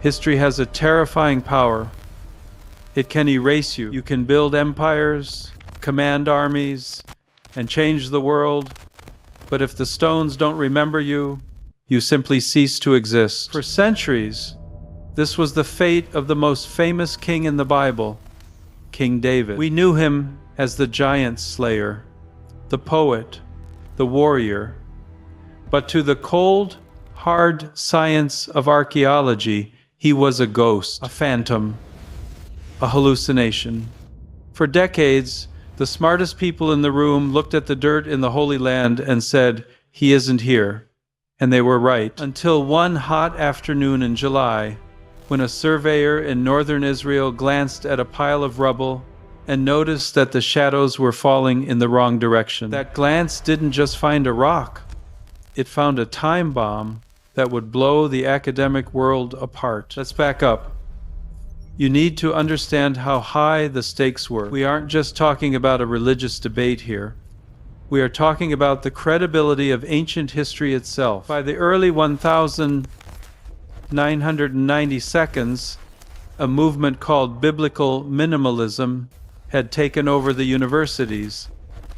History has a terrifying power. It can erase you. You can build empires, command armies, and change the world. But if the stones don't remember you, you simply cease to exist. For centuries, this was the fate of the most famous king in the Bible, King David. We knew him as the giant slayer, the poet, the warrior. But to the cold, hard science of archaeology, he was a ghost, a phantom, a hallucination. For decades, the smartest people in the room looked at the dirt in the Holy Land and said, "He isn't here." And they were right. Until one hot afternoon in July, when a surveyor in northern Israel glanced at a pile of rubble and noticed that the shadows were falling in the wrong direction. That glance didn't just find a rock. It found a time bomb that would blow the academic world apart. Let's back up. You need to understand how high the stakes were. We aren't just talking about a religious debate here. We are talking about the credibility of ancient history itself. By the early 1992s, a movement called biblical minimalism had taken over the universities.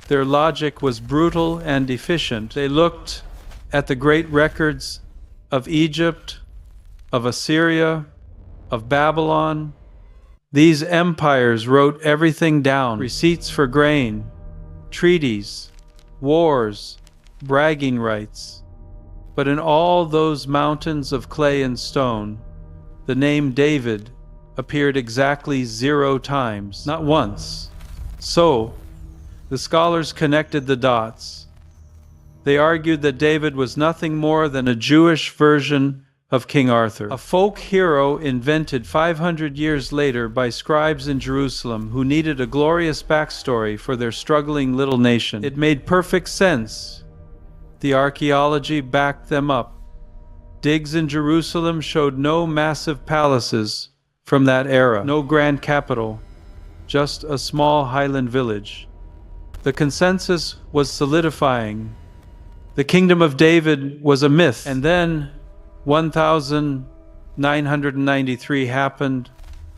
Their logic was brutal and efficient. They looked at the great records of Egypt, of Assyria, of Babylon. These empires wrote everything down: receipts for grain, treaties, wars, bragging rights. But in all those mountains of clay and stone, the name David appeared exactly 0 times, not once. So, the scholars connected the dots. They argued that David was nothing more than a Jewish version of King Arthur, a folk hero invented 500 years later by scribes in Jerusalem who needed a glorious backstory for their struggling little nation. It made perfect sense. The archaeology backed them up. Digs in Jerusalem showed no massive palaces from that era, no grand capital, just a small highland village. The consensus was solidifying. The kingdom of David was a myth. And then 1993 happened.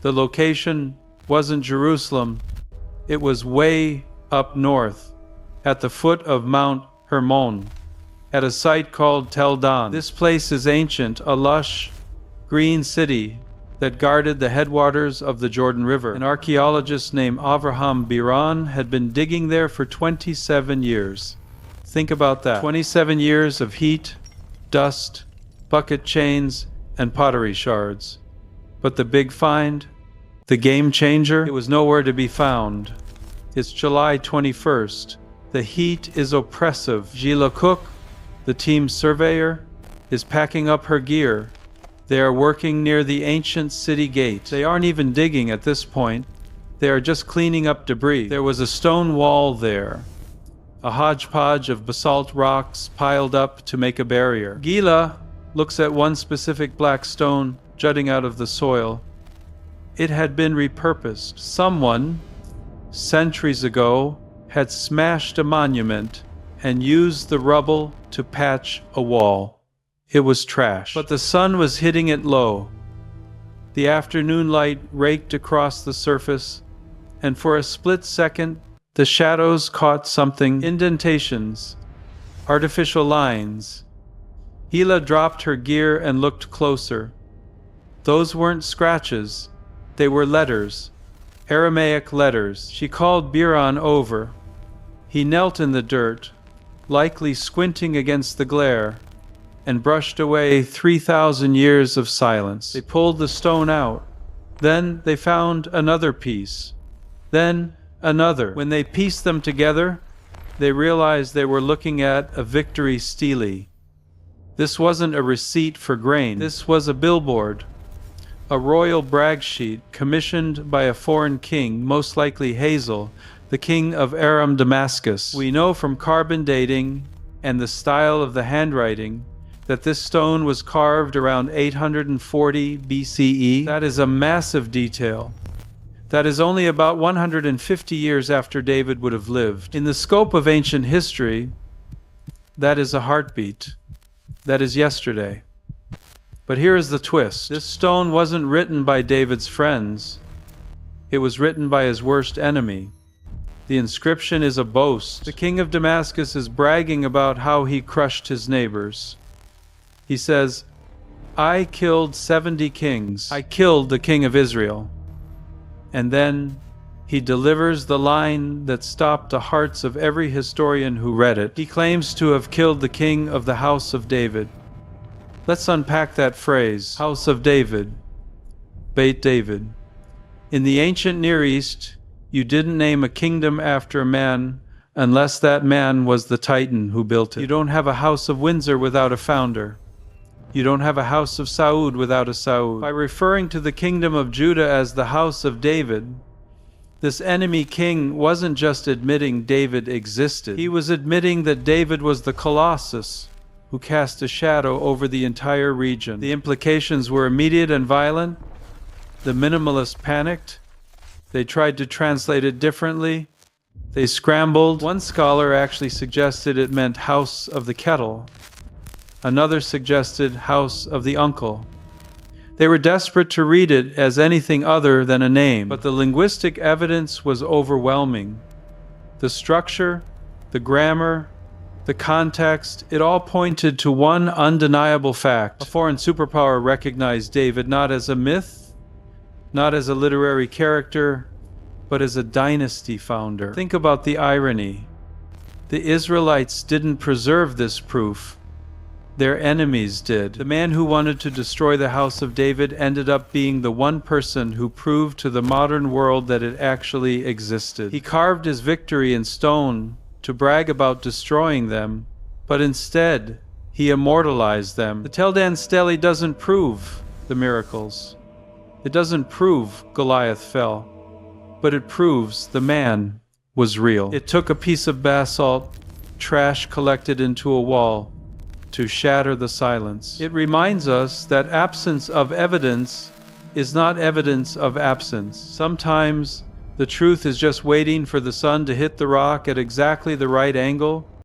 The location wasn't Jerusalem. It was way up north, at the foot of Mount Hermon, at a site called Tel Dan. This place is ancient, a lush, green city that guarded the headwaters of the Jordan River. An archaeologist named Avraham Biran had been digging there for 27 years. Think about that. 27 years of heat, dust, bucket chains, and pottery shards. But the big find, the game changer, it was nowhere to be found. It's July 21st. The heat is oppressive. Gila Cook, the team's surveyor, is packing up her gear. They are working near the ancient city gate. They aren't even digging at this point. They are just cleaning up debris. There was a stone wall there, a hodgepodge of basalt rocks piled up to make a barrier. Gila looks at one specific black stone jutting out of the soil. It had been repurposed. Someone, centuries ago, had smashed a monument and used the rubble to patch a wall. It was trash, but the sun was hitting it low. The afternoon light raked across the surface, and for a split second, the shadows caught something: indentations, artificial lines. Hila dropped her gear and looked closer. Those weren't scratches, they were letters, Aramaic letters. She called Biran over. He knelt in the dirt, likely squinting against the glare, and brushed away 3,000 years of silence. They pulled the stone out. Then they found another piece. Then another. When they pieced them together, they realized they were looking at a victory stele. This wasn't a receipt for grain. This was a billboard, a royal brag sheet commissioned by a foreign king, most likely Hazael, the king of Aram Damascus. We know from carbon dating and the style of the handwriting that this stone was carved around 840 BCE. That is a massive detail. That is only about 150 years after David would have lived. In the scope of ancient history, that is a heartbeat. That is yesterday. But here is the twist. This stone wasn't written by David's friends. It was written by his worst enemy. The inscription is a boast. The king of Damascus is bragging about how he crushed his neighbors. He says, "I killed 70 kings. I killed the king of Israel." And then he delivers the line that stopped the hearts of every historian who read it. He claims to have killed the king of the house of David. Let's unpack that phrase, house of David, Beit David. In the ancient Near East, you didn't name a kingdom after a man unless that man was the titan who built it. You don't have a house of Windsor without a founder. You don't have a house of Saud without a Saud. By referring to the kingdom of Judah as the house of David, this enemy king wasn't just admitting David existed. He was admitting that David was the Colossus who cast a shadow over the entire region. The implications were immediate and violent. The minimalists panicked. They tried to translate it differently. They scrambled. One scholar actually suggested it meant house of the kettle. Another suggested house of the uncle. They were desperate to read it as anything other than a name, but the linguistic evidence was overwhelming. The structure, the grammar, the context, it all pointed to one undeniable fact. A foreign superpower recognized David not as a myth, not as a literary character, but as a dynasty founder. Think about the irony. The Israelites didn't preserve this proof. Their enemies did. The man who wanted to destroy the house of David ended up being the one person who proved to the modern world that it actually existed. He carved his victory in stone to brag about destroying them, but instead, he immortalized them. The Tel Dan Stele doesn't prove the miracles. It doesn't prove Goliath fell, but it proves the man was real. It took a piece of basalt, trash collected into a wall, to shatter the silence. It reminds us that absence of evidence is not evidence of absence. Sometimes the truth is just waiting for the sun to hit the rock at exactly the right angle